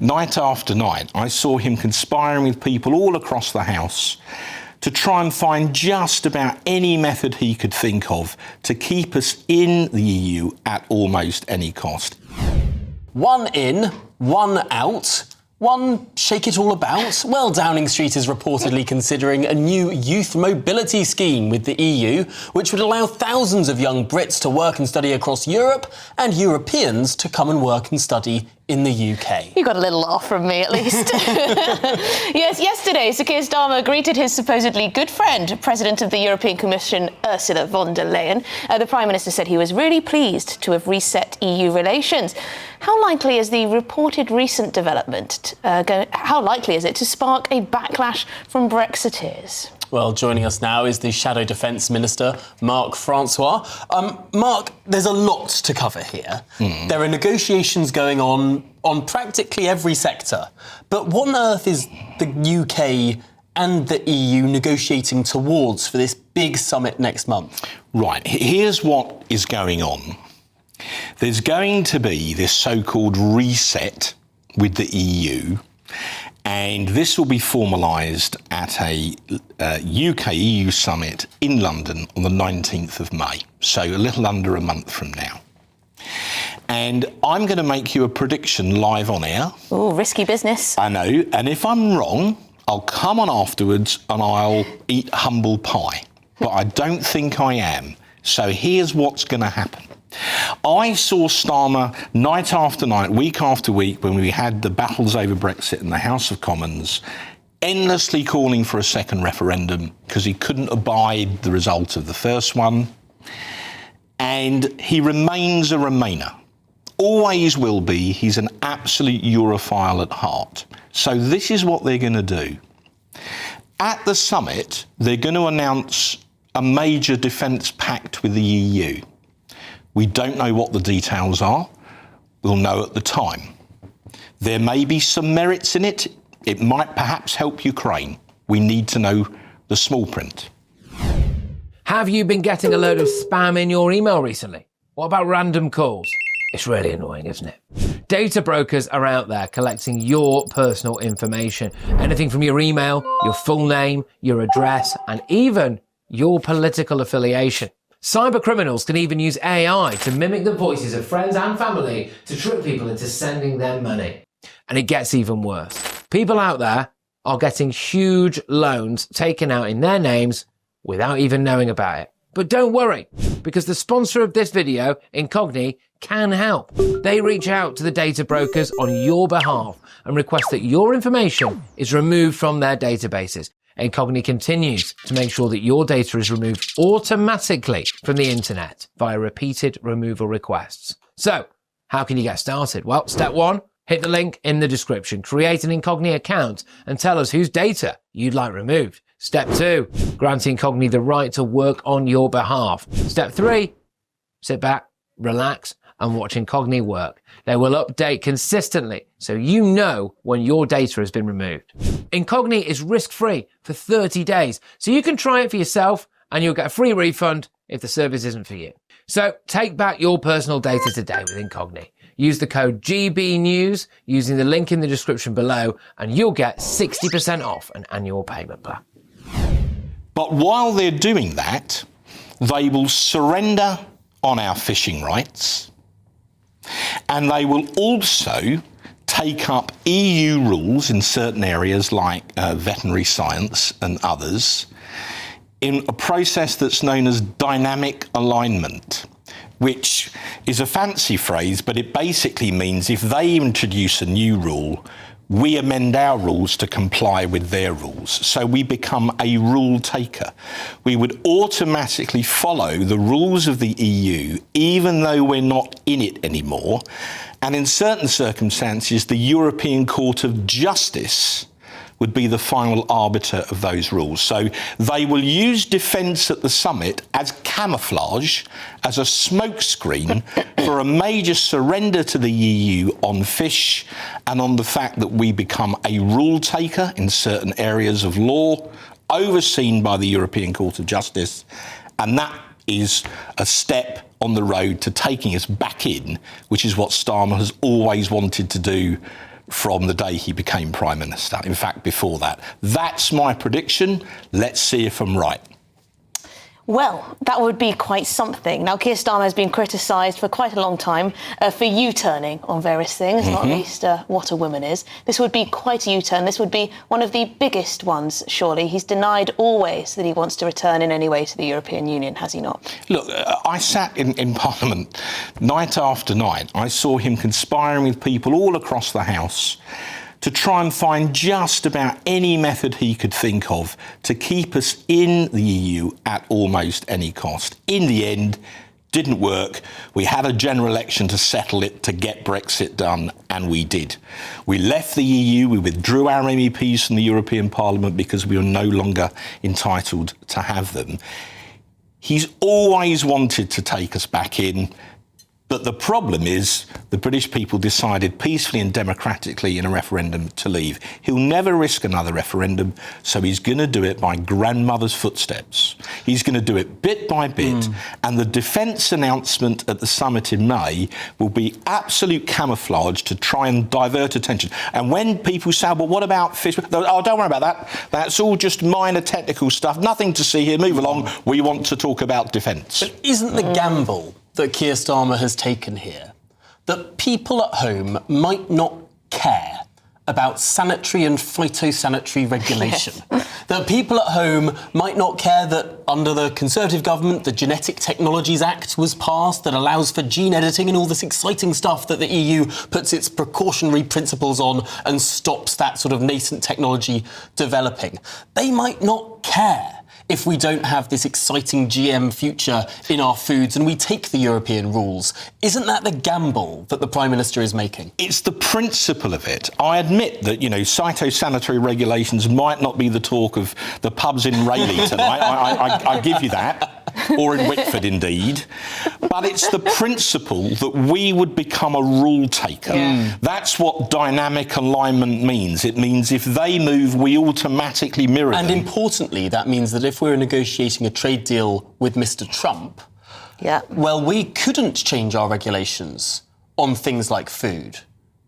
Night after night, I saw him conspiring with people all across the House to try and find just about any method he could think of to keep us in the EU at almost any cost. One in, one out. One shake it all about? Well, Downing Street is reportedly considering a new youth mobility scheme with the EU, which would allow thousands of young Brits to work and study across Europe and Europeans to come and work and study in the UK. You got a little laugh from me, at least. Yes, yesterday, Sir Keir Starmer greeted his supposedly good friend, President of the European Commission, Ursula von der Leyen. The Prime Minister said he was really pleased to have reset EU relations. How likely is the reported recent development, how likely is it to spark a backlash from Brexiteers? Well, joining us now is the Shadow Defence Minister, Mark Francois. Mark, there's a lot to cover here. There are negotiations going on practically every sector. But what on earth is the UK and the EU negotiating towards for this big summit next month? Right, here's what is going on. There's going to be this so-called reset with the EU, and this will be formalised at a UK-EU summit in London on the 19th of May, so a little under a month from now. And I'm going to make you a prediction live on air. Oh, risky business. I know, and if I'm wrong, I'll come on afterwards and I'll eat humble pie. But I don't think I am. So here's what's going to happen. I saw Starmer night after night, week after week, when we had the battles over Brexit in the House of Commons, endlessly calling for a second referendum because he couldn't abide the result of the first one. And he remains a Remainer. Always will be. He's an absolute Europhile at heart. So this is what they're going to do. At the summit, they're going to announce a major defence pact with the EU. We don't know what the details are. We'll know at the time. There may be some merits in it. It might perhaps help Ukraine. We need to know the small print. Have you been getting a load of spam in your email recently? What about random calls? It's really annoying, isn't it? Data brokers are out there collecting your personal information. Anything from your email, your full name, your address, and even your political affiliation. Cyber criminals can even use AI to mimic the voices of friends and family to trick people into sending them money. And it gets even worse. People out there are getting huge loans taken out in their names without even knowing about it. But don't worry, because the sponsor of this video, Incogni, can help. They reach out to the data brokers on your behalf and request that your information is removed from their databases. Incogni continues to make sure that your data is removed automatically from the internet via repeated removal requests. So, how can you get started? Well, step one, hit the link in the description, create an Incogni account and tell us whose data you'd like removed. Step two, grant Incogni the right to work on your behalf. Step three, sit back, relax and watch Incogni work. They will update consistently so you know when your data has been removed. Incogni is risk-free for 30 days, so you can try it for yourself and you'll get a free refund if the service isn't for you. So take back your personal data today with Incogni. Use the code GBNews using the link in the description below and you'll get 60% off an annual payment plan. But while they're doing that, they will surrender on our fishing rights, and they will also take up EU rules in certain areas like veterinary science and others in a process that's known as dynamic alignment, which is a fancy phrase, but it basically means if they introduce a new rule, we amend our rules to comply with their rules. So we become a rule taker. We would automatically follow the rules of the EU, even though we're not in it anymore. And in certain circumstances, the European Court of Justice would be the final arbiter of those rules. So they will use defence at the summit as camouflage, as a smokescreen for a major surrender to the EU on fish and on the fact that we become a rule taker in certain areas of law, overseen by the European Court of Justice. And that is a step on the road to taking us back in, which is what Starmer has always wanted to do from the day he became Prime Minister. In fact, before that. That's my prediction. Let's see if I'm right. Well, that would be quite something. Now, Keir Starmer has been criticised for quite a long time for U-turning on various things, not least what a woman is. This would be quite a U-turn. This would be one of the biggest ones, surely. He's denied always that he wants to return in any way to the European Union, has he not? Look, I sat in Parliament night after night. I saw him conspiring with people all across the House to try and find just about any method he could think of to keep us in the EU at almost any cost. In the end, didn't work. We had a general election to settle it, to get Brexit done, and we did. We left the EU, we withdrew our MEPs from the European Parliament because we were no longer entitled to have them. He's always wanted to take us back in. But the problem is the British people decided peacefully and democratically in a referendum to leave. He'll never risk another referendum, so he's going to do it by grandmother's footsteps. He's going to do it bit by bit, and the defence announcement at the summit in May will be absolute camouflage to try and divert attention. And when people say, well, what about fish? Oh, don't worry about that. That's all just minor technical stuff. Nothing to see here. Move along. We want to talk about defence. But isn't the gamble that Keir Starmer has taken here that people at home might not care about sanitary and phytosanitary regulation? That people at home might not care that under the Conservative government the Genetic Technologies Act was passed that allows for gene editing and all this exciting stuff that the EU puts its precautionary principles on and stops that sort of nascent technology developing. They might not care if we don't have this exciting GM future in our foods and we take the European rules. Isn't that the gamble that the Prime Minister is making? It's the principle of it. I admit that, phytosanitary regulations might not be the talk of the pubs in Rayleigh tonight. I give you that. Or in Whitford, indeed. But it's the principle that we would become a rule taker. Yeah. That's what dynamic alignment means. It means if they move, we automatically mirror them. And importantly, that means that if we're negotiating a trade deal with Mr. Trump, well, we couldn't change our regulations on things like food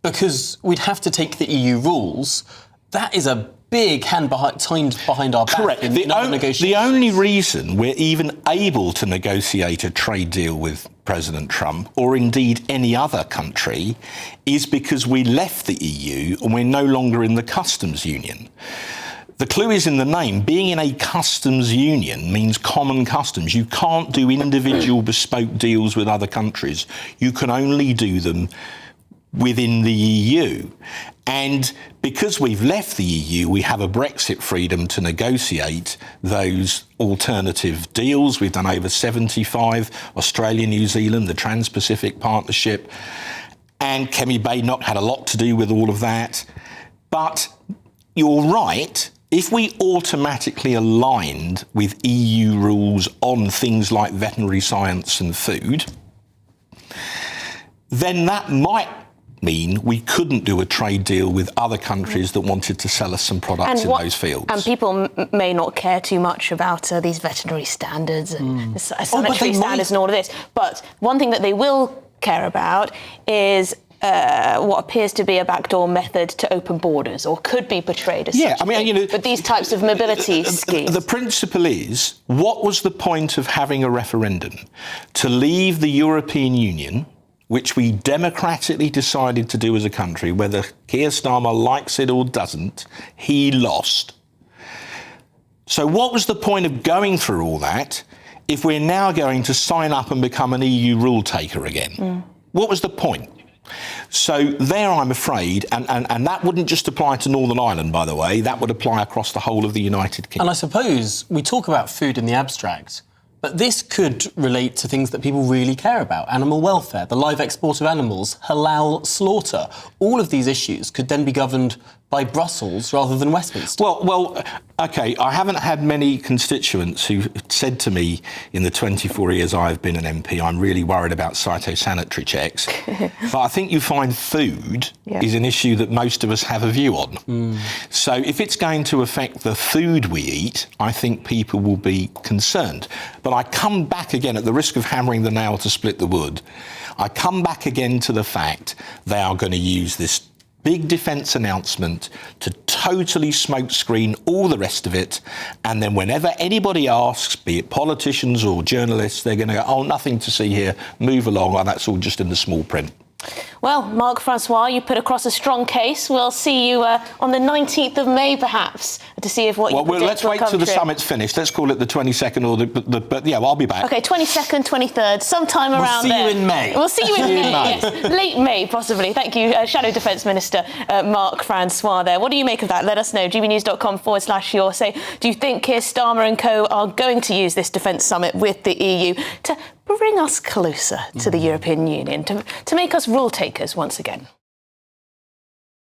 because we'd have to take the EU rules. That is a big hand behind our back. Correct. The only reason we're even able to negotiate a trade deal with President Trump, or indeed any other country, is because we left the EU and we're no longer in the customs union. The clue is in the name. Being in a customs union means common customs. You can't do individual bespoke deals with other countries. You can only do them within the EU. And because we've left the EU, we have a Brexit freedom to negotiate those alternative deals. We've done over 75, Australia, New Zealand, the Trans-Pacific Partnership, and Kemi Badenoch had a lot to do with all of that. But you're right, if we automatically aligned with EU rules on things like veterinary science and food, then that might mean we couldn't do a trade deal with other countries that wanted to sell us some products in those fields. And people may not care too much about these veterinary standards and sanitary standards and all of this. But one thing that they will care about is what appears to be a backdoor method to open borders, or could be portrayed as such. But these types of mobility schemes. The principle is, what was the point of having a referendum? To leave the European Union, which we democratically decided to do as a country, whether Keir Starmer likes it or doesn't, he lost. So what was the point of going through all that if we're now going to sign up and become an EU rule taker again? What was the point? So there, I'm afraid, and that wouldn't just apply to Northern Ireland, by the way, that would apply across the whole of the United Kingdom. And I suppose we talk about food in the abstract, but this could relate to things that people really care about. Animal welfare, the live export of animals, halal slaughter. All of these issues could then be governed by Brussels rather than Westminster. Well, OK, I haven't had many constituents who said to me in the 24 years I've been an MP, I'm really worried about phytosanitary checks. But I think you find food is an issue that most of us have a view on. So if it's going to affect the food we eat, I think people will be concerned. But I come back again, at the risk of hammering the nail to split the wood, I come back again to the fact they are going to use this big defence announcement to totally smokescreen all the rest of it, and then whenever anybody asks, be it politicians or journalists, they're going to go, oh, nothing to see here, move along, oh, that's all just in the small print. Well, Mark Francois, you put across a strong case. We'll see you on the 19th of May, perhaps, to see if what you predict let's wait till the summit's finished. Let's call it the 22nd or but yeah, I'll be back. OK, 22nd, 23rd, sometime around there. We'll see you in May. We'll see you in May, yes. Late May, possibly. Thank you, Shadow Defence Minister Mark Francois there. What do you make of that? Let us know. gbnews.com/your say. Do you think Keir Starmer and co are going to use this defence summit with the EU to bring us closer to the European Union, to make us rule takers once again?